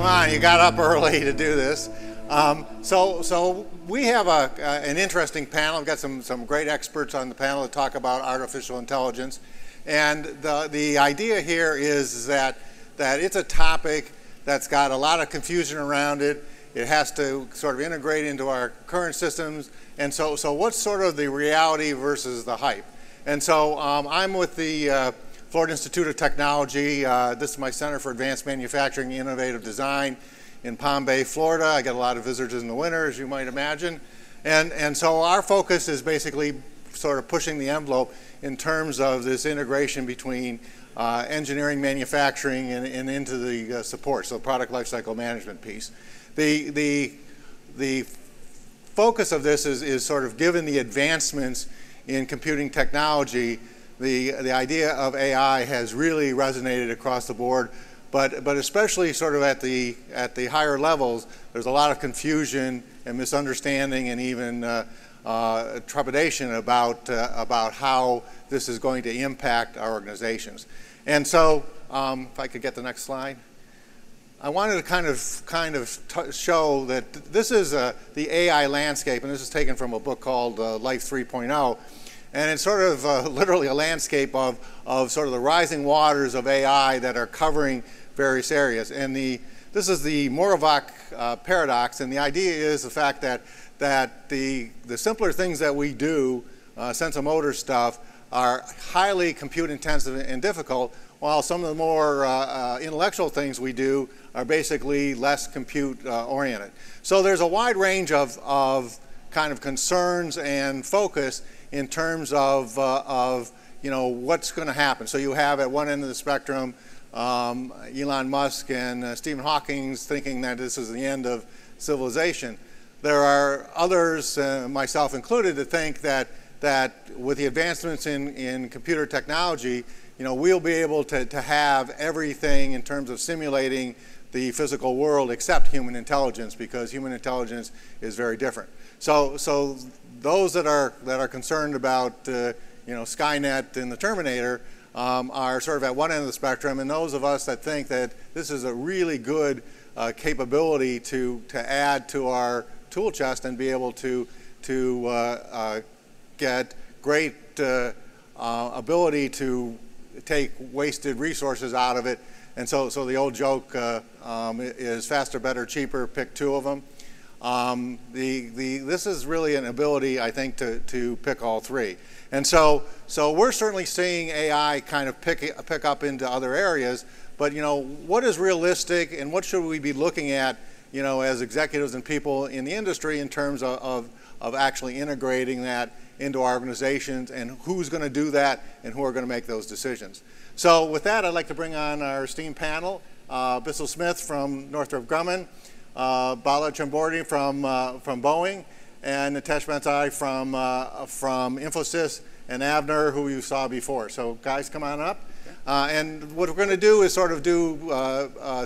Come on, you got up early to do this. So we have an interesting panel. We've got some great experts on the panel to talk about artificial intelligence. And the idea here is that it's a topic that's got a lot of confusion around it. It has to sort of integrate into our current systems. And so what's sort of the reality versus the hype? And so I'm with the Florida Institute of Technology. This is my Center for Advanced Manufacturing and Innovative Design in Palm Bay, Florida. I get a lot of visitors in the winter, as you might imagine. And so our focus is basically sort of pushing the envelope in terms of this integration between engineering, manufacturing, and into the support, so product lifecycle management piece. The focus of this is sort of given the advancements in computing technology, the idea of AI has really resonated across the board, but especially sort of at the higher levels, there's a lot of confusion and misunderstanding and even trepidation about how this is going to impact our organizations. And so, if I could get the next slide. I wanted to kind of show that this is the AI landscape, and this is taken from a book called Life 3.0, and it's sort of literally a landscape of sort of the rising waters of AI that are covering various areas. And this is the Moravec paradox, and the idea is the fact that the simpler things that we do, sense of motor stuff, are highly compute intensive and difficult, while some of the more intellectual things we do are basically less compute oriented. So there's a wide range of kind of concerns and focus in terms of you know, what's going to happen. So you have at one end of the spectrum Elon Musk and Stephen Hawking thinking that this is the end of civilization. There are others, myself included, that think that with the advancements in computer technology, you know, we'll be able to have everything in terms of simulating the physical world except human intelligence, because human intelligence is very different. So those that are concerned about you know, Skynet and the Terminator are sort of at one end of the spectrum, and those of us that think that this is a really good capability to add to our tool chest and be able to get great ability to take wasted resources out of it. And so the old joke is faster, better, cheaper, pick two of them. This is really an ability, I think, to pick all three. And so we're certainly seeing AI kind of pick up into other areas, but you know, what is realistic and what should we be looking at, you know, as executives and people in the industry in terms of actually integrating that into our organizations, and who's going to do that and who are going to make those decisions. So with that, I'd like to bring on our esteemed panel, Bissell Smith from Northrop Grumman, Bala Chambordi from Boeing, and Nitesh Bhansali from Infosys, and Avner, who you saw before. So guys, come on up. And what we're going to do is sort of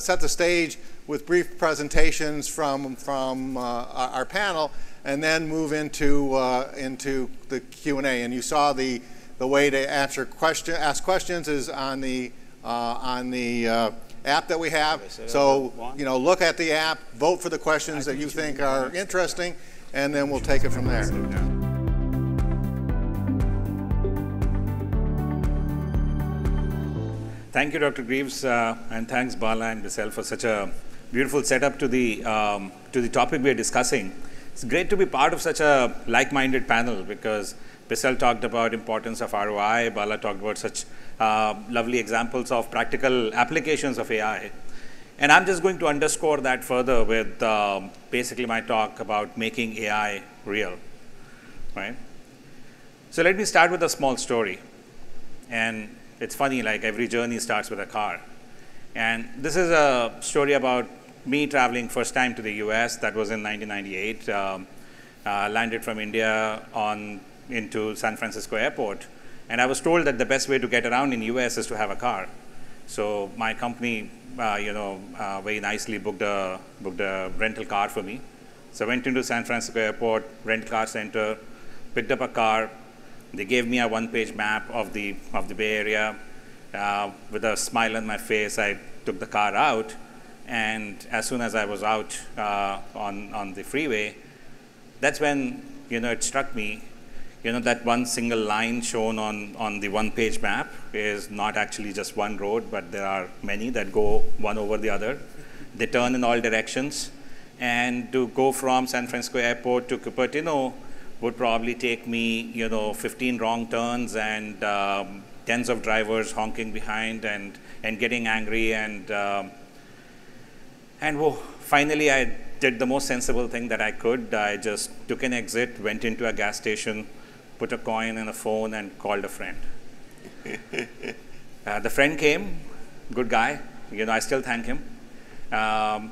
set the stage with brief presentations from our panel, and then move into the Q&A. And you saw the way to ask questions is on the app that we have. So you know, look at the app, vote for the questions that you think are interesting, and then we'll take it from there. Thank you, Dr. Greaves, and thanks Bala and Bissell for such a beautiful setup to the topic we are discussing. It's great to be part of such a like-minded panel, because Bissell talked about importance of ROI, Bala talked about such lovely examples of practical applications of AI. And I'm just going to underscore that further with basically my talk about making AI real, right? So let me start with a small story. And it's funny, like every journey starts with a car. And this is a story about me traveling first time to the US. That was in 1998. Landed from India into San Francisco airport. And I was told that the best way to get around in US is to have a car. So my company, very nicely booked a rental car for me. So I went into San Francisco airport, rental car center, picked up a car. They gave me a one-page map of the Bay Area. With a smile on my face, I took the car out. And as soon as I was out on the freeway, that's when, it struck me, that one single line shown on the one-page map is not actually just one road, but there are many that go one over the other. They turn in all directions. And to go from San Francisco Airport to Cupertino would probably take me, 15 wrong turns and tens of drivers honking behind and getting angry. And finally, I did the most sensible thing that I could. I just took an exit, went into a gas station, put a coin in a phone, and called a friend. The friend came, good guy. I still thank him.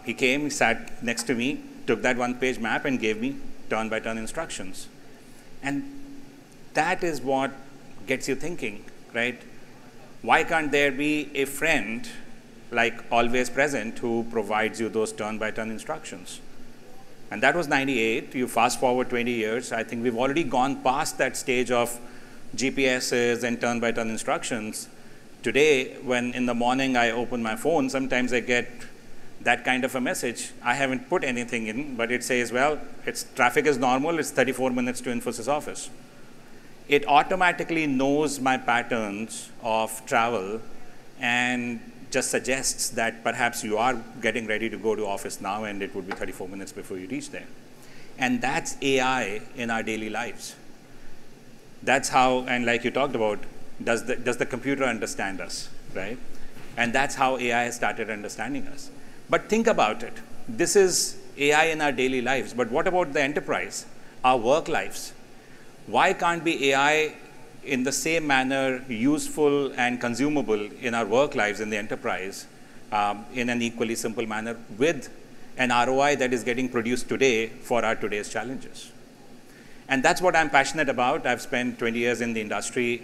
He came, he sat next to me, took that one-page map, and gave me turn-by-turn instructions. And that is what gets you thinking, right? Why can't there be a friend, like always present, who provides you those turn-by-turn instructions? And that was 98. You fast forward 20 years, I think we've already gone past that stage of GPSs and turn-by-turn instructions. Today, when in the morning I open my phone, sometimes I get that kind of a message. I haven't put anything in, but it says, well, traffic is normal, it's 34 minutes to Infosys office. It automatically knows my patterns of travel and just suggests that perhaps you are getting ready to go to office now and it would be 34 minutes before you reach there. And that's AI in our daily lives. That's how, and like you talked about, does the computer understand us, right? And that's how AI has started understanding us. But think about it. This is AI in our daily lives, but what about the enterprise, our work lives? Why can't be AI in the same manner useful and consumable in our work lives in the enterprise in an equally simple manner with an ROI that is getting produced today for our today's challenges? And that's what I'm passionate about. I've spent 20 years in the industry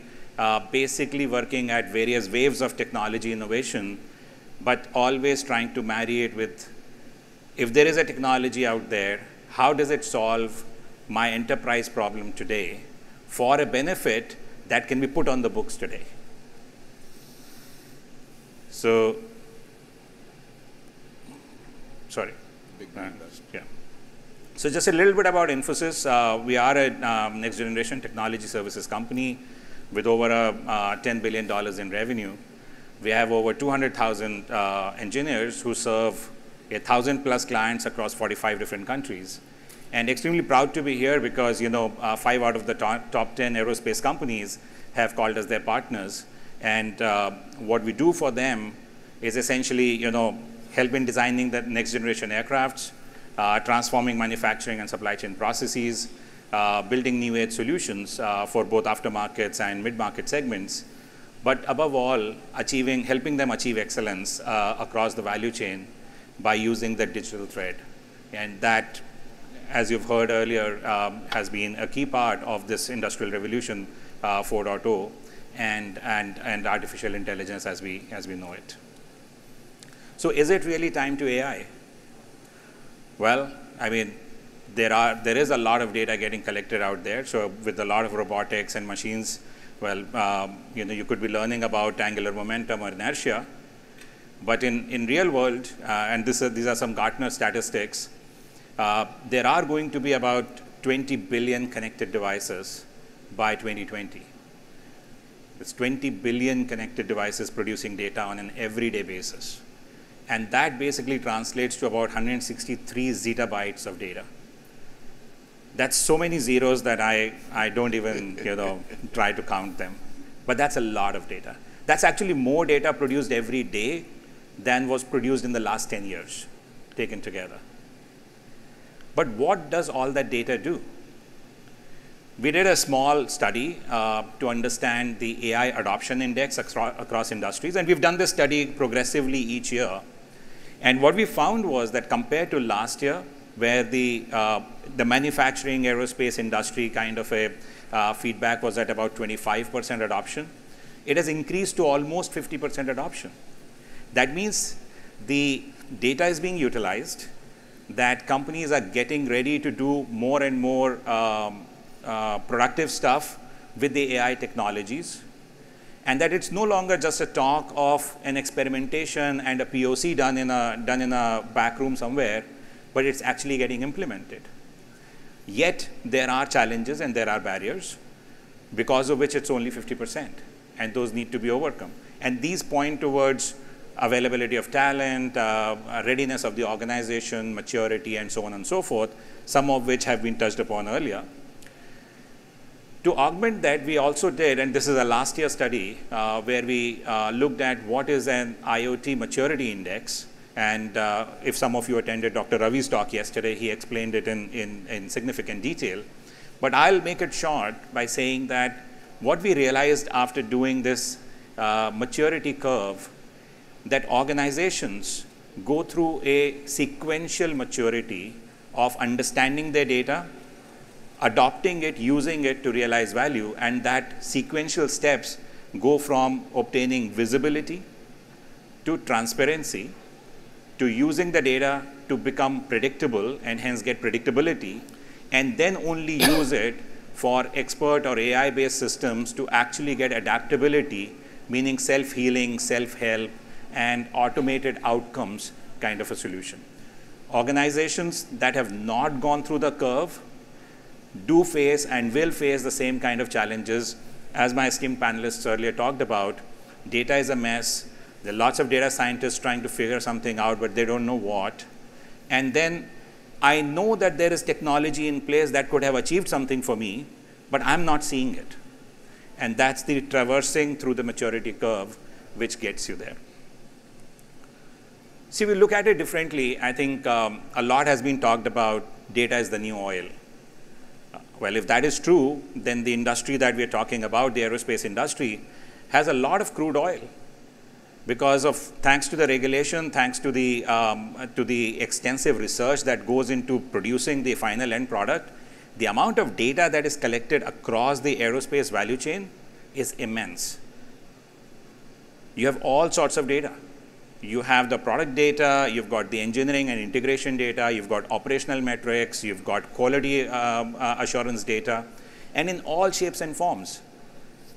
basically working at various waves of technology innovation, but always trying to marry it with, if there is a technology out there, how does it solve my enterprise problem today for a benefit that can be put on the books today? So, sorry. Yeah. So just a little bit about Infosys. We are a next generation technology services company with over $10 billion in revenue. We have over 200,000 engineers who serve 1,000+ clients across 45 different countries. And extremely proud to be here because 5 out of the top 10 aerospace companies have called us their partners. And what we do for them is essentially help in designing the next generation aircrafts, transforming manufacturing and supply chain processes, building new age solutions for both aftermarkets and mid-market segments. But above all, helping them achieve excellence across the value chain by using the digital thread. And that, as you've heard earlier, has been a key part of this industrial revolution 4.0 and artificial intelligence as we know it. So is it really time to AI? Well, I mean, there is a lot of data getting collected out there. So with a lot of robotics and machines, well, you could be learning about angular momentum or inertia, but in real world, and these are some Gartner statistics, there are going to be about 20 billion connected devices by 2020. It's 20 billion connected devices producing data on an everyday basis. And that basically translates to about 163 zettabytes of data. That's so many zeros that I don't even try to count them. But that's a lot of data. That's actually more data produced every day than was produced in the last 10 years, taken together. But what does all that data do? We did a small study to understand the AI adoption index across industries, and we've done this study progressively each year. And what we found was that compared to last year, where the manufacturing aerospace industry kind of a feedback was at about 25% adoption, it has increased to almost 50% adoption. That means the data is being utilized, that companies are getting ready to do more and more productive stuff with the AI technologies, and that it's no longer just a talk of an experimentation and a POC done in a back room somewhere, but it's actually getting implemented. Yet there are challenges and there are barriers, because of which it's only 50%, and those need to be overcome. And these point towards availability of talent, readiness of the organization, maturity, and so on and so forth, some of which have been touched upon earlier. To augment that, we also did, and this is a last year study, where we looked at what is an IoT maturity index. And if some of you attended Dr. Ravi's talk yesterday, he explained it in significant detail. But I'll make it short by saying that what we realized after doing this maturity curve, that organizations go through a sequential maturity of understanding their data, adopting it, using it to realize value, and that sequential steps go from obtaining visibility to transparency to using the data to become predictable and hence get predictability, and then only use it for expert or AI-based systems to actually get adaptability, meaning self-healing, self-help, and automated outcomes kind of a solution. Organizations that have not gone through the curve do face and will face the same kind of challenges. As my esteemed panelists earlier talked about, data is a mess. There are lots of data scientists trying to figure something out, but they don't know what. And then I know that there is technology in place that could have achieved something for me, but I'm not seeing it. And that's the traversing through the maturity curve which gets you there. See, we look at it differently. I think a lot has been talked about data is the new oil. Well, if that is true, then the industry that we're talking about, the aerospace industry, has a lot of crude oil. Because of, thanks to the regulation, thanks to the extensive research that goes into producing the final end product, the amount of data that is collected across the aerospace value chain is immense. You have all sorts of data. You have the product data, you've got the engineering and integration data, you've got operational metrics, you've got quality assurance data, and in all shapes and forms.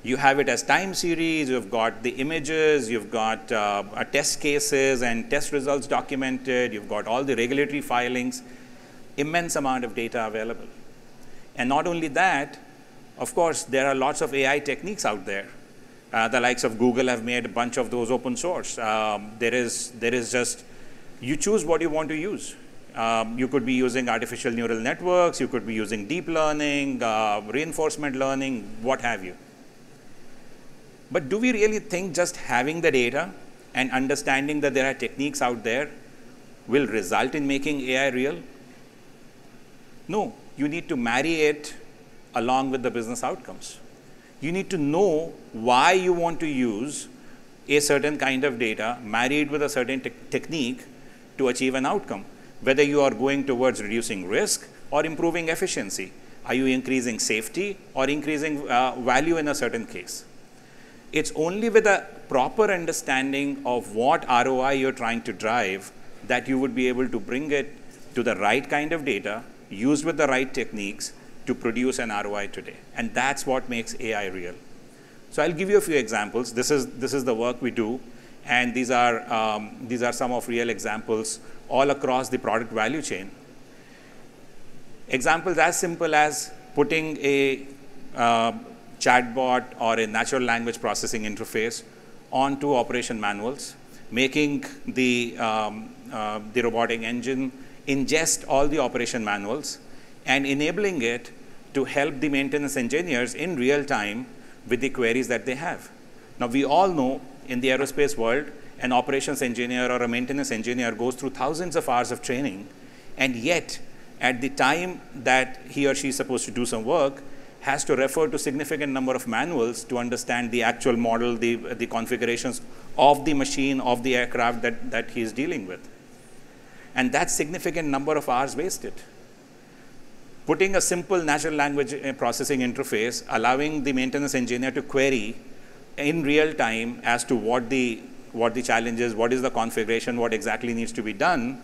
You have it as time series, you've got the images, you've got test cases and test results documented, you've got all the regulatory filings, immense amount of data available. And not only that, of course, there are lots of AI techniques out there. The likes of Google have made a bunch of those open source. There is just, you choose what you want to use. You could be using artificial neural networks, you could be using deep learning, reinforcement learning, what have you. But do we really think just having the data and understanding that there are techniques out there will result in making AI real? No, you need to marry it along with the business outcomes. You need to know why you want to use a certain kind of data married with a certain technique to achieve an outcome. Whether you are going towards reducing risk or improving efficiency. Are you increasing safety or increasing value in a certain case? It's only with a proper understanding of what ROI you're trying to drive that you would be able to bring it to the right kind of data, used with the right techniques, to produce an ROI today. And that's what makes AI real. So I'll give you a few examples. This is the work we do, and these are some of real examples all across the product value chain. Examples as simple as putting a chatbot or a natural language processing interface onto operation manuals, making the robotic engine ingest all the operation manuals, and enabling it to help the maintenance engineers in real time with the queries that they have. Now, we all know in the aerospace world, an operations engineer or a maintenance engineer goes through thousands of hours of training, and yet, at the time that he or she is supposed to do some work, has to refer to significant number of manuals to understand the actual model, the configurations of the machine, of the aircraft that he is dealing with. And that's significant number of hours wasted. Putting a simple natural language processing interface, allowing the maintenance engineer to query in real time as to what the challenge is, what is the configuration, what exactly needs to be done,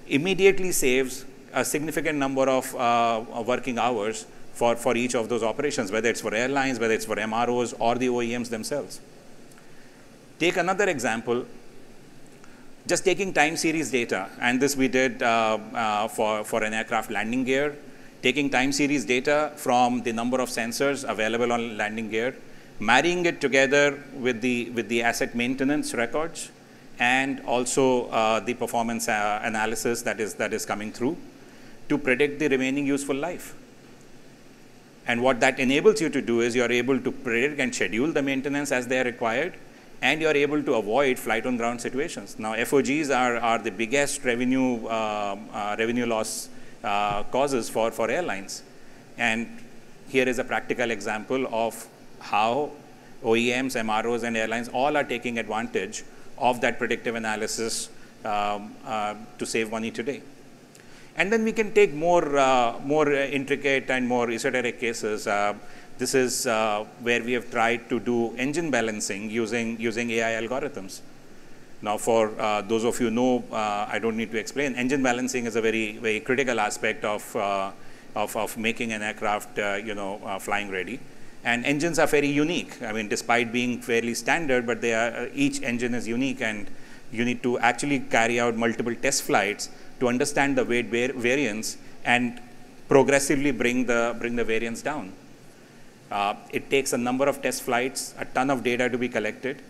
immediately saves a significant number of working hours for each of those operations, whether it's for airlines, whether it's for MROs or the OEMs themselves. Take another example, just taking time series data, and this we did for an aircraft landing gear, taking time series data from the number of sensors available on landing gear, marrying it together with the asset maintenance records, and also the performance analysis that is coming through to predict the remaining useful life. And what that enables you to do is you're able to predict and schedule the maintenance as they are required, and you're able to avoid flight on ground situations. Now, FOGs are the biggest revenue loss causes for airlines. And here is a practical example of how OEMs, MROs, and airlines all are taking advantage of that predictive analysis to save money today. And then we can take more intricate and more esoteric cases. This is where we have tried to do engine balancing using AI algorithms. Now, for those of you who know, I don't need to explain. Engine balancing is a very critical aspect of making an aircraft flying ready. And engines are very unique. I mean, despite being fairly standard, but each engine is unique, and you need to actually carry out multiple test flights to understand the weight variance and progressively bring the variance down. It takes a number of test flights, a ton of data to be collected.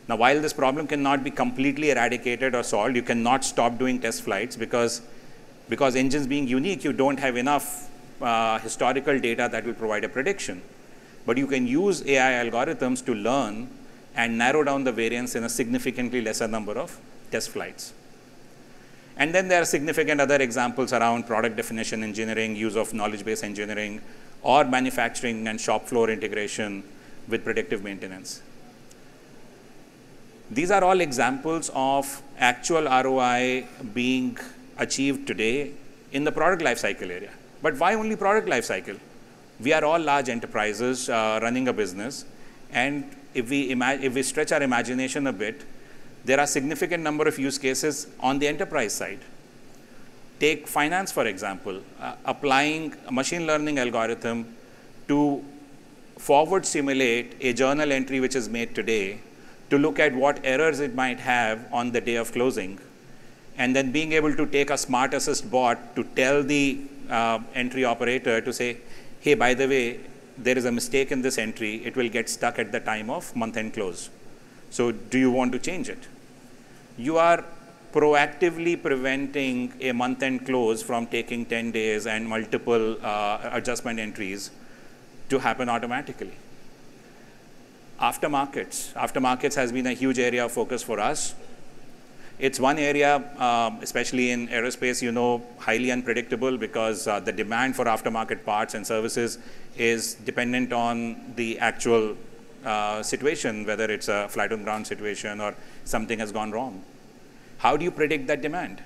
Now, while this problem cannot be completely eradicated or solved, you cannot stop doing test flights because engines being unique, you don't have enough historical data that will provide a prediction. But you can use AI algorithms to learn and narrow down the variance in a significantly lesser number of test flights. And then there are significant other examples around product definition engineering, use of knowledge-based engineering, or manufacturing and shop floor integration with predictive maintenance. These are all examples of actual ROI being achieved today in the product lifecycle area. But why only product lifecycle? We are all large enterprises running a business, and if we stretch our imagination a bit, there are significant number of use cases on the enterprise side. Take finance, for example, applying a machine learning algorithm to forward simulate a journal entry which is made today to look at what errors it might have on the day of closing, and then being able to take a smart assist bot to tell the entry operator to say, hey, by the way, there is a mistake in this entry. It will get stuck at the time of month-end close. So do you want to change it? You are proactively preventing a month-end close from taking 10 days and multiple adjustment entries to happen automatically. Aftermarkets has been a huge area of focus for us. It's one area, especially in aerospace, highly unpredictable because the demand for aftermarket parts and services is dependent on the actual situation, whether it's a flight on ground situation or something has gone wrong. How do you predict that demand?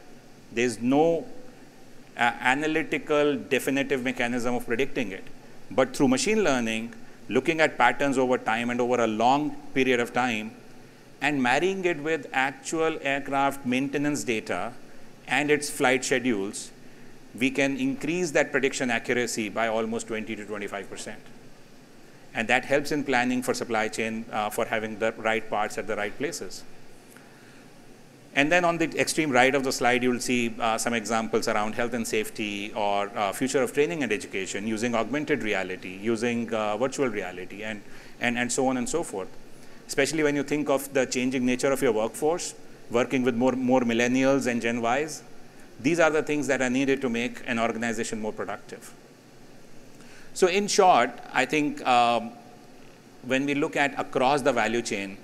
There's no analytical, definitive mechanism of predicting it. But through machine learning, looking at patterns over time and over a long period of time, and marrying it with actual aircraft maintenance data and its flight schedules, we can increase that prediction accuracy by almost 20 to 25%. And that helps in planning for supply chain for having the right parts at the right places. And then on the extreme right of the slide, you will see some examples around health and safety or future of training and education using augmented reality, using virtual reality, and so on and so forth. Especially when you think of the changing nature of your workforce, working with more millennials and Gen Ys, these are the things that are needed to make an organization more productive. So in short, I think when we look at across the value chain,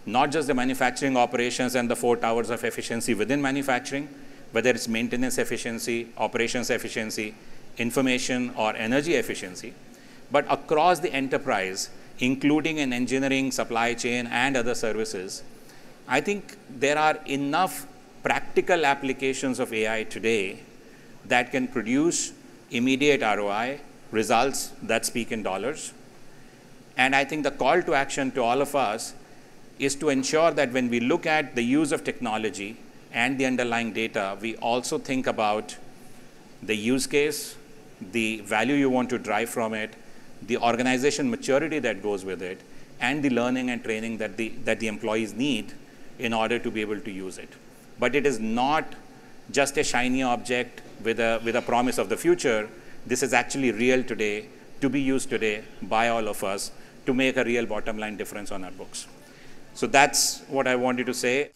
not just the manufacturing operations and the 4 towers of efficiency within manufacturing, whether it's maintenance efficiency, operations efficiency, information or energy efficiency, but across the enterprise, including in engineering, supply chain, and other services, I think there are enough practical applications of AI today that can produce immediate ROI, results that speak in dollars. And I think the call to action to all of us is to ensure that when we look at the use of technology and the underlying data, we also think about the use case, the value you want to drive from it, the organization maturity that goes with it, and the learning and training that the employees need in order to be able to use it. But it is not just a shiny object with a promise of the future. This is actually real today, to be used today by all of us to make a real bottom line difference on our books. So that's what I wanted to say.